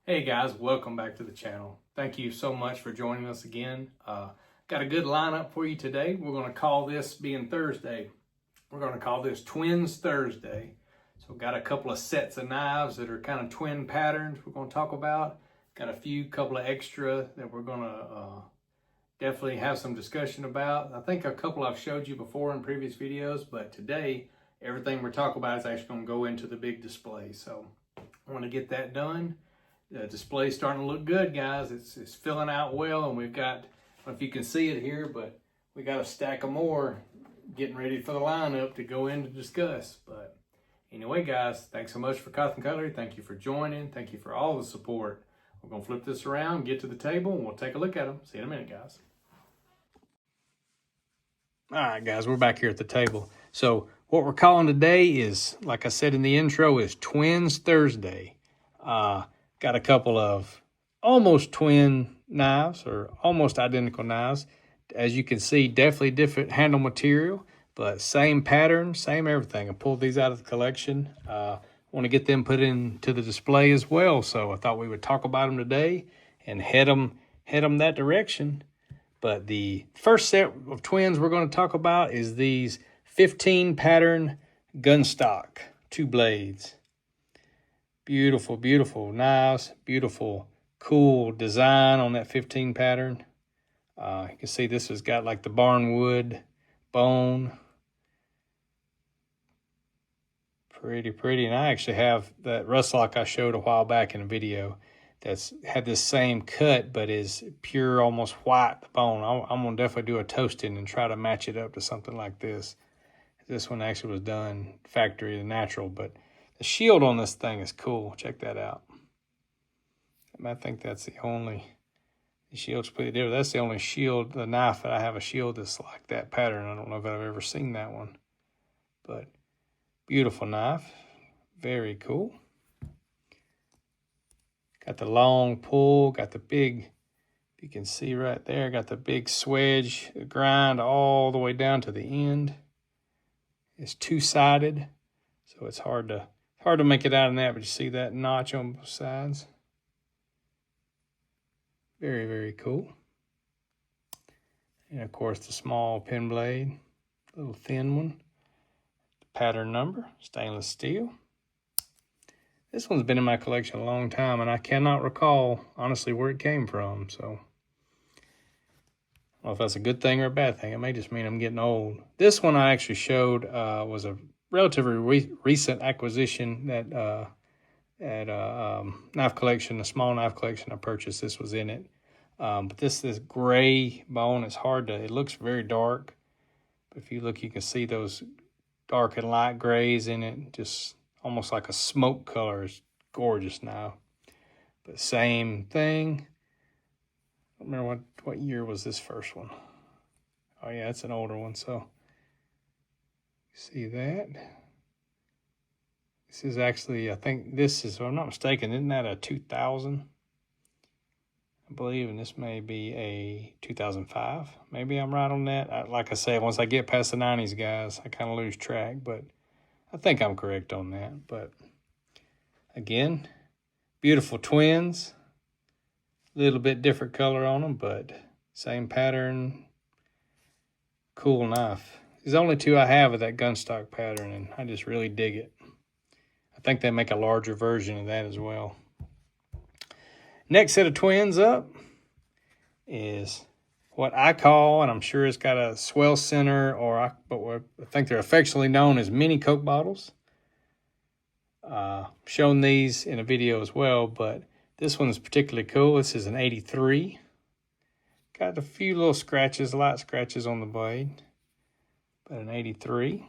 Hey guys, welcome back to the channel. Thank you so much for joining us again. Got a good lineup for you today. We're going to call this, being Thursday, we're going to call this Twins Thursday. So we've got a couple of sets of knives that are kind of twin patterns we're going to talk about. Got a couple of extra that we're going to definitely have some discussion about. I think a couple I've showed you before in previous videos, but today everything we're talking about is actually going to go into the big display. So I want to get that done. The display's starting to look good, guys. It's filling out well, and we've got, I don't know if you can see it here, but we got a stack of more getting ready for the lineup to go in to discuss. But anyway, guys, thanks so much for Cutlery. Thank you for joining. Thank you for all the support. We're going to flip this around, get to the table, and we'll take a look at them. See you in a minute, guys. All right, guys, we're back here at the table. So what we're calling today is, like I said in the intro, is Twins Thursday. Got a couple of almost twin knives or almost identical knives. As you can see, definitely different handle material, but same pattern, same everything. I pulled these out of the collection. Want to get them put into the display as well. So I thought we would talk about them today and head them that direction. But the first set of twins we're going to talk about is these 15 pattern Gunstock 2 blades. Beautiful, beautiful knives, beautiful, cool design on that 15 pattern. You can see this has got like the barnwood bone. Pretty, pretty. And I actually have that rustlock I showed a while back in a video that's had this same cut, but is pure, almost white, the bone. I'm going to definitely do a toasting and try to match it up to something like this. This one actually was done factory, natural, but the shield on this thing is cool. Check that out. I think that's the shield's pretty different. That's the only shield, the knife that I have a shield that's like that pattern. I don't know if I've ever seen that one. But beautiful knife. Very cool. Got the long pull, got the big, you can see right there, got the big swedge, the grind all the way down to the end. It's two-sided, so it's hard to make it out in that, but you see that notch on both sides. Very, very cool. And of course the small pen blade, little thin one. The pattern number, stainless steel. This one's been in my collection a long time, and I cannot recall, honestly, where it came from. So I don't know if that's a good thing or a bad thing. It may just mean I'm getting old. This one I actually showed was a relatively recent acquisition that knife collection, a small knife collection I purchased. This was in it. But this gray bone is it looks very dark. But if you look, you can see those dark and light grays in it, just almost like a smoke color. It's gorgeous now. But same thing. I don't remember what year was this first one. Oh yeah, it's an older one, so see that? This is actually, I think this is, if I'm not mistaken, isn't that a 2000? I believe, and this may be a 2005. Maybe I'm right on that. Like I said, once I get past the 90s, guys, I kind of lose track, but I think I'm correct on that. But again, beautiful twins. A little bit different color on them, but same pattern. Cool knife. There's only two I have of that Gunstock pattern, and I just really dig it. I think they make a larger version of that as well. Next set of twins up is what I call, and I'm sure it's got a swell center, but I think they're affectionately known as mini Coke bottles. Shown these in a video as well, but this one's particularly cool. This is an 83. Got a few little scratches, light scratches on the blade, but an 83.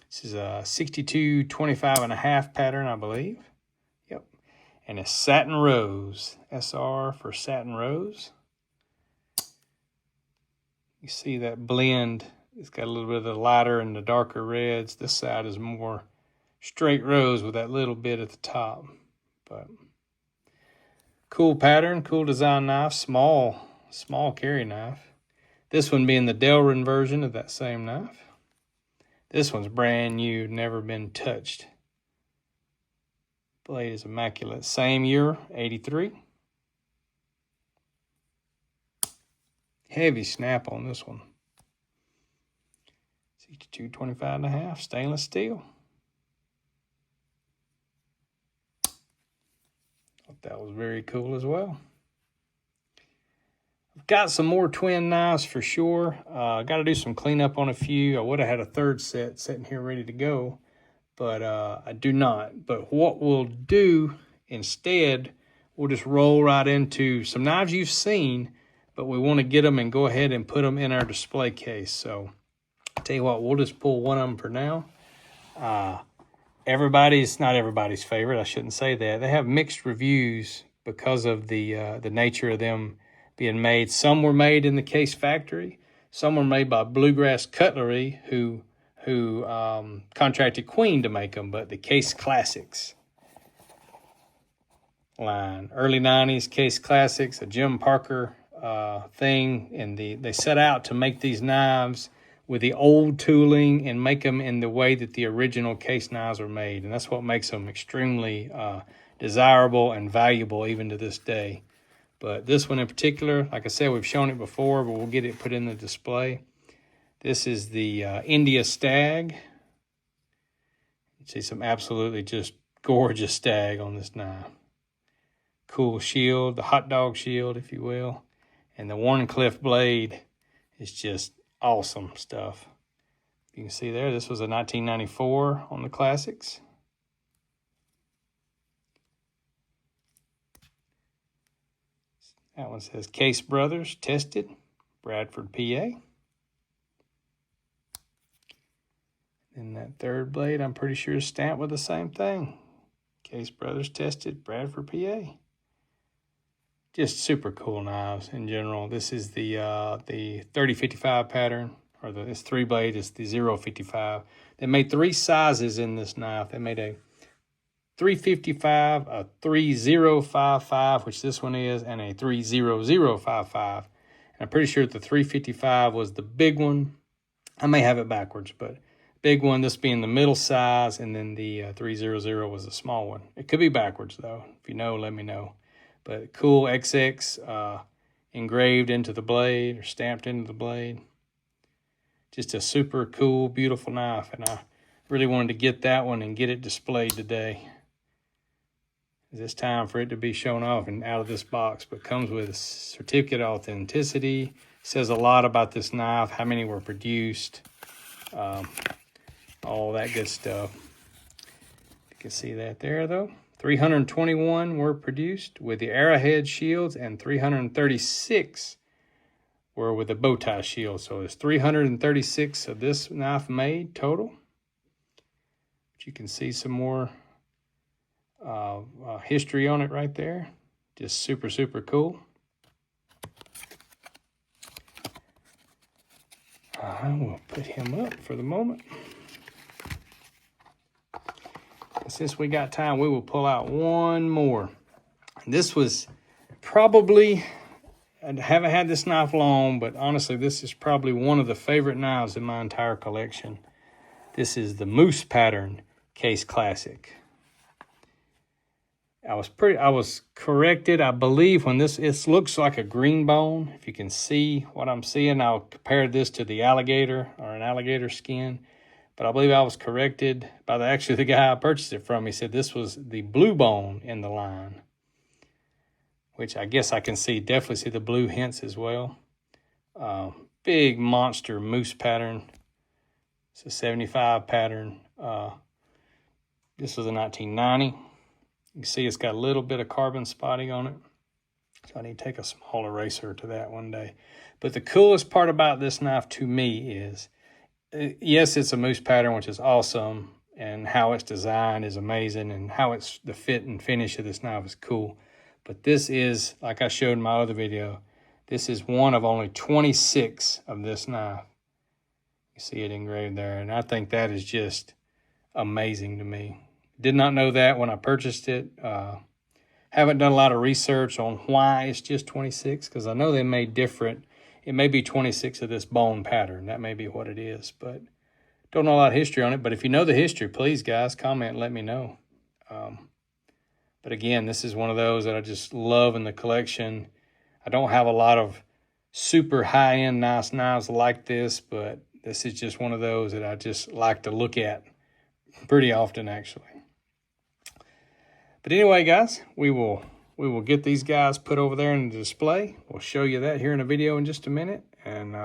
This is a 62-25.5 pattern, I believe. Yep. And it's satin rose. SR for satin rose. You see that blend. It's got a little bit of the lighter and the darker reds. This side is more straight rose with that little bit at the top. But cool pattern, cool design knife, small carry knife. This one being the Delrin version of that same knife. This one's brand new, never been touched. Blade is immaculate. Same year, 83. Heavy snap on this one. 62.25.5, stainless steel. Thought that was very cool as well. I've got some more twin knives for sure. Got to do some cleanup on a few. I would have had a third set sitting here ready to go, but I do not. But what we'll do instead, we'll just roll right into some knives you've seen, but we want to get them and go ahead and put them in our display case. So I'll tell you what, we'll just pull one of them for now. Not everybody's favorite. I shouldn't say that. They have mixed reviews because of the nature of them being made. Some were made in the Case factory. Some were made by Bluegrass Cutlery, who contracted Queen to make them, but the Case Classics line. Early 90s Case Classics, a Jim Parker thing, and they set out to make these knives with the old tooling and make them in the way that the original Case knives were made. And that's what makes them extremely desirable and valuable even to this day. But this one in particular, like I said, we've shown it before, but we'll get it put in the display. This is the India Stag. You see some absolutely just gorgeous stag on this knife. Cool shield, the hot dog shield, if you will. And the Warncliffe blade is just awesome stuff. You can see there, this was a 1994 on the Classics. That one says Case Brothers, tested, Bradford, PA. And that third blade, I'm pretty sure is stamped with the same thing. Case Brothers, tested, Bradford, PA. Just super cool knives in general. This is the 3055 pattern, or this 3-blade is the 055. They made 3 sizes in this knife. They made a 355, a 3055, which this one is, and a 30055. And I'm pretty sure the 355 was the big one. I may have it backwards, but big one, this being the middle size, and then the 300 was the small one. It could be backwards, though. If you know, let me know. But cool XX engraved into the blade or stamped into the blade. Just a super cool, beautiful knife, and I really wanted to get that one and get it displayed today. It's time for it to be shown off and out of this box, but comes with a certificate of authenticity. Says a lot about this knife, how many were produced, all that good stuff. You can see that there, though. 321 were produced with the arrowhead shields, and 336 were with the bow tie shield. So there's 336 of this knife made total. But you can see some more history on it right there. Just super, super cool. I will put him up for the moment. And since we got time, we will pull out one more. This was probably, I haven't had this knife long, but honestly, this is probably one of the favorite knives in my entire collection. This is the Moose Pattern Case Classic. I was corrected, I believe, when it looks like a green bone. If you can see what I'm seeing, I'll compare this to the alligator or an alligator skin. But I believe I was corrected by the guy I purchased it from. He said this was the blue bone in the line, which I guess I can definitely see the blue hints as well. Big monster moose pattern. It's a 75 pattern. This was a 1990. You can see it's got a little bit of carbon spotting on it. So I need to take a small eraser to that one day. But the coolest part about this knife to me is, yes, it's a moose pattern, which is awesome, and how it's designed is amazing, and how the fit and finish of this knife is cool. But this is, like I showed in my other video, this is one of only 26 of this knife. You see it engraved there, and I think that is just amazing to me. Did not know that when I purchased it. Haven't done a lot of research on why it's just 26, because I know they made different. It may be 26 of this bone pattern. That may be what it is, but don't know a lot of history on it. But if you know the history, please, guys, comment and let me know. But again, this is one of those that I just love in the collection. I don't have a lot of super high-end nice knives like this, but this is just one of those that I just like to look at pretty often, actually. But anyway, guys, we will get these guys put over there in the display. We'll show you that here in a video in just a minute. And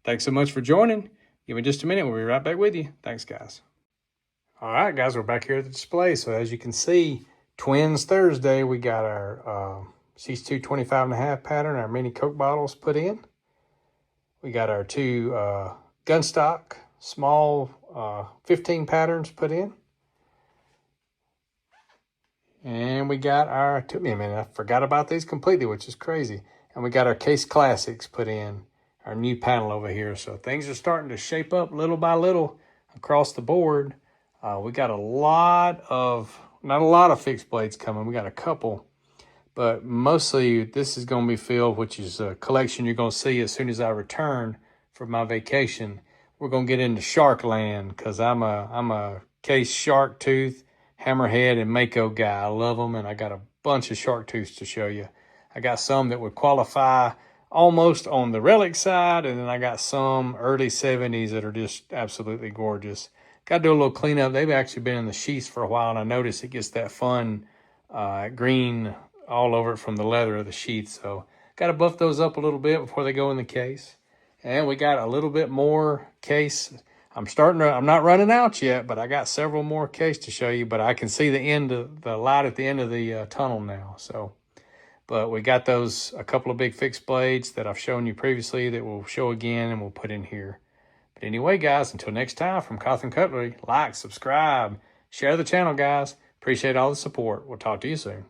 thanks so much for joining. Give me just a minute. We'll be right back with you. Thanks, guys. All right, guys, we're back here at the display. So as you can see, Twins Thursday, we got our C2 25.5 pattern, our mini Coke bottles put in. We got our two Gunstock small 15 patterns put in. And we got our, took me a minute, I forgot about these completely, which is crazy. And we got our Case Classics put in, our new panel over here. So things are starting to shape up little by little across the board. We got a lot of, not a lot of fixed blades coming. We got a couple, but mostly this is going to be filled, which is a collection you're going to see as soon as I return from my vacation. We're going to get into shark land because I'm a Case shark tooth, hammerhead, and Mako guy. I love them, and I got a bunch of shark tooths to show you. I got some that would qualify almost on the relic side, and then I got some early 70s that are just absolutely gorgeous. Got to do a little cleanup. They've actually been in the sheaths for a while, and I noticed it gets that fun green all over it from the leather of the sheath. So got to buff those up a little bit before they go in the case. And we got a little bit more case. I'm not running out yet, but I got several more case to show you, but I can see the end of the light at the end of the tunnel now. So, but we got those, a couple of big fixed blades that I've shown you previously that we'll show again and we'll put in here. But anyway, guys, until next time from Cutlery, like, subscribe, share the channel, guys. Appreciate all the support. We'll talk to you soon.